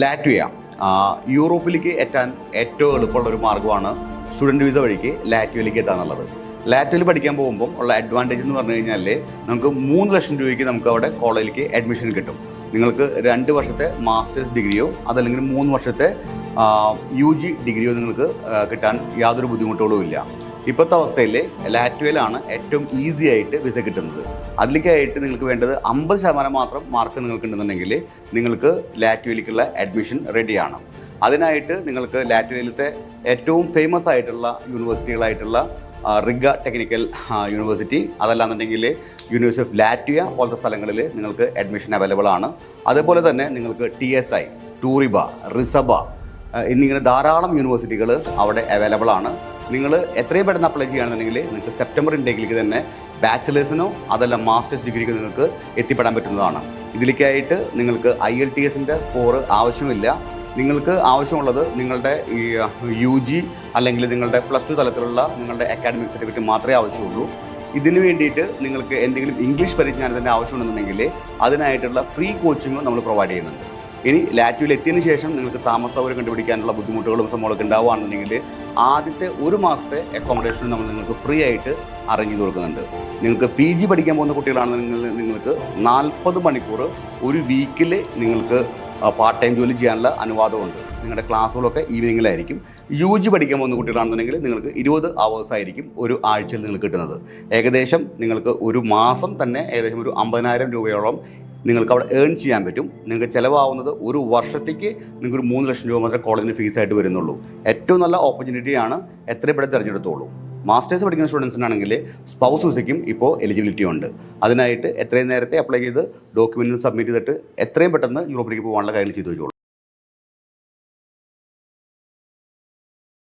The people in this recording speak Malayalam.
ലാറ്റ്വിയ യൂറോപ്പിലേക്ക് എത്താൻ ഏറ്റവും എളുപ്പമുള്ള ഒരു മാർഗ്ഗമാണ് സ്റ്റുഡൻറ്റ് വിസ വഴിക്ക് ലാറ്റ്വിയയിലേക്ക് എത്താന്നുള്ളത്. ലാറ്റ്വിയയിൽ പഠിക്കാൻ പോകുമ്പോൾ ഉള്ള അഡ്വാൻറ്റേജ് എന്ന് പറഞ്ഞു കഴിഞ്ഞാൽ നമുക്ക് 3 ലക്ഷം രൂപയ്ക്ക് നമുക്ക് അവിടെ കോളേജിലേക്ക് അഡ്മിഷൻ കിട്ടും. നിങ്ങൾക്ക് 2 വർഷത്തെ മാസ്റ്റേഴ്സ് ഡിഗ്രിയോ അതല്ലെങ്കിൽ 3 വർഷത്തെ UG ഡിഗ്രിയോ നിങ്ങൾക്ക് കിട്ടാൻ യാതൊരു ബുദ്ധിമുട്ടുകളും ഇല്ല. ഇപ്പോഴത്തെ അവസ്ഥയിൽ ലാറ്റ്വിയയിലാണ് ഏറ്റവും ഈസി ആയിട്ട് വിസ കിട്ടുന്നത്. അതിലേക്കായിട്ട് നിങ്ങൾക്ക് വേണ്ടത് 50% മാത്രം മാർക്ക് നിങ്ങൾക്ക് ഉണ്ടെന്നുണ്ടെങ്കിൽ നിങ്ങൾക്ക് ലാറ്റ്വിയയിലേക്കുള്ള അഡ്മിഷൻ റെഡിയാണ്. അതിനായിട്ട് നിങ്ങൾക്ക് ലാറ്റ്വിയയിലത്തെ ഏറ്റവും ഫേമസ് ആയിട്ടുള്ള യൂണിവേഴ്സിറ്റികളായിട്ടുള്ള റിഗ ടെക്നിക്കൽ യൂണിവേഴ്സിറ്റി, അതല്ലാന്നുണ്ടെങ്കിൽ യൂണിവേഴ്സിറ്റി ഓഫ് ലാറ്റ്വിയ പോലത്തെ സ്ഥലങ്ങളിൽ നിങ്ങൾക്ക് അഡ്മിഷൻ അവൈലബിൾ ആണ്. അതേപോലെ തന്നെ നിങ്ങൾക്ക് TSI, ടൂറിബ, റിസബ എന്നിങ്ങനെ ധാരാളം യൂണിവേഴ്സിറ്റികൾ അവിടെ അവൈലബിൾ ആണ്. നിങ്ങൾ എത്രയും പെട്ടെന്ന് അപ്ലൈ ചെയ്യുകയാണെന്നുണ്ടെങ്കിൽ നിങ്ങൾക്ക് സെപ്റ്റംബർ ഇൻടേക്കിലേക്ക് തന്നെ ബാച്ചിലേഴ്സിനോ അതല്ല മാസ്റ്റേഴ്സ് ഡിഗ്രിക്കോ നിങ്ങൾക്ക് എത്തിപ്പെടാൻ പറ്റുന്നതാണ്. ഇതിലേക്കായിട്ട് നിങ്ങൾക്ക് IELTS സ്കോർ ആവശ്യമില്ല. നിങ്ങൾക്ക് ആവശ്യമുള്ളത് നിങ്ങളുടെ ഈ UG അല്ലെങ്കിൽ നിങ്ങളുടെ +2 തലത്തിലുള്ള നിങ്ങളുടെ അക്കാഡമിക് സർട്ടിഫിക്കറ്റ് മാത്രമേ ആവശ്യമുള്ളൂ. ഇതിന് വേണ്ടിയിട്ട് നിങ്ങൾക്ക് എന്തെങ്കിലും ഇംഗ്ലീഷ് പരിജ്ഞാനത്തിൻ്റെ ആവശ്യമുണ്ടെന്നുണ്ടെങ്കിൽ അതിനായിട്ടുള്ള ഫ്രീ കോച്ചിങ്ങും നമ്മൾ പ്രൊവൈഡ് ചെയ്യുന്നുണ്ട്. ഇനി ലാറ്റ്വിയയിൽ എത്തിയതിന് ശേഷം നിങ്ങൾക്ക് താമസ സൗകര്യം കണ്ടുപിടിക്കാനുള്ള ബുദ്ധിമുട്ടുകളും സംഭവങ്ങളൊക്കെ ഉണ്ടാവുകയാണെന്നുണ്ടെങ്കിൽ ആദ്യത്തെ 1 മാസത്തെ അക്കോമഡേഷൻ നമ്മൾ നിങ്ങൾക്ക് ഫ്രീ ആയിട്ട് അറേഞ്ച് ചെയ്ത് കൊടുക്കുന്നുണ്ട്. നിങ്ങൾക്ക് PG പഠിക്കാൻ പോകുന്ന കുട്ടികളാണെന്നുണ്ടെങ്കിൽ നിങ്ങൾക്ക് 40 മണിക്കൂർ ഒരു വീക്കിൽ നിങ്ങൾക്ക് പാർട്ട് ടൈം ജോലി ചെയ്യാനുള്ള അനുവാദമുണ്ട്. നിങ്ങളുടെ ക്ലാസ്സുകളൊക്കെ ഈവനിങ്ങിലായിരിക്കും. UG പഠിക്കാൻ പോകുന്ന കുട്ടികളാണെന്നുണ്ടെങ്കിൽ നിങ്ങൾക്ക് 20 hours ആയിരിക്കും ഒരു ആഴ്ചയിൽ നിങ്ങൾക്ക് കിട്ടുന്നത്. ഏകദേശം നിങ്ങൾക്ക് ഒരു മാസം തന്നെ ഏകദേശം ഒരു 50,000 രൂപയോളം നിങ്ങൾക്ക് അവിടെ ഏൺ ചെയ്യാൻ പറ്റും. നിങ്ങൾക്ക് ചിലവാകുന്നത് ഒരു വർഷത്തേക്ക് നിങ്ങൾക്ക് ഒരു 3 ലക്ഷം രൂപ മാത്രമേ കോളേജിന് ഫീസായിട്ട് വരുന്നുള്ളൂ. ഏറ്റവും നല്ല ഓപ്പർച്യൂണിറ്റിയാണ്. എത്രയും പെട്ടെന്ന് തിരഞ്ഞെടുത്തോളൂ. മാസ്റ്റേഴ്സ് പഠിക്കുന്ന സ്റ്റുഡൻസിനാണെങ്കിൽ സ്പൗസ് വിസയ്ക്കും ഇപ്പോൾ എലിജിബിലിറ്റി ഉണ്ട്. അതിനായിട്ട് എത്രയും നേരത്തെ അപ്ലൈ ചെയ്ത് ഡോക്യുമെൻറ്റ് സബ്മിറ്റ് ചെയ്തിട്ട് എത്രയും പെട്ടെന്ന് യൂറോപ്പിലേക്ക് പോകാനുള്ള കാര്യങ്ങൾ ചെയ്തു വെച്ചോളൂ.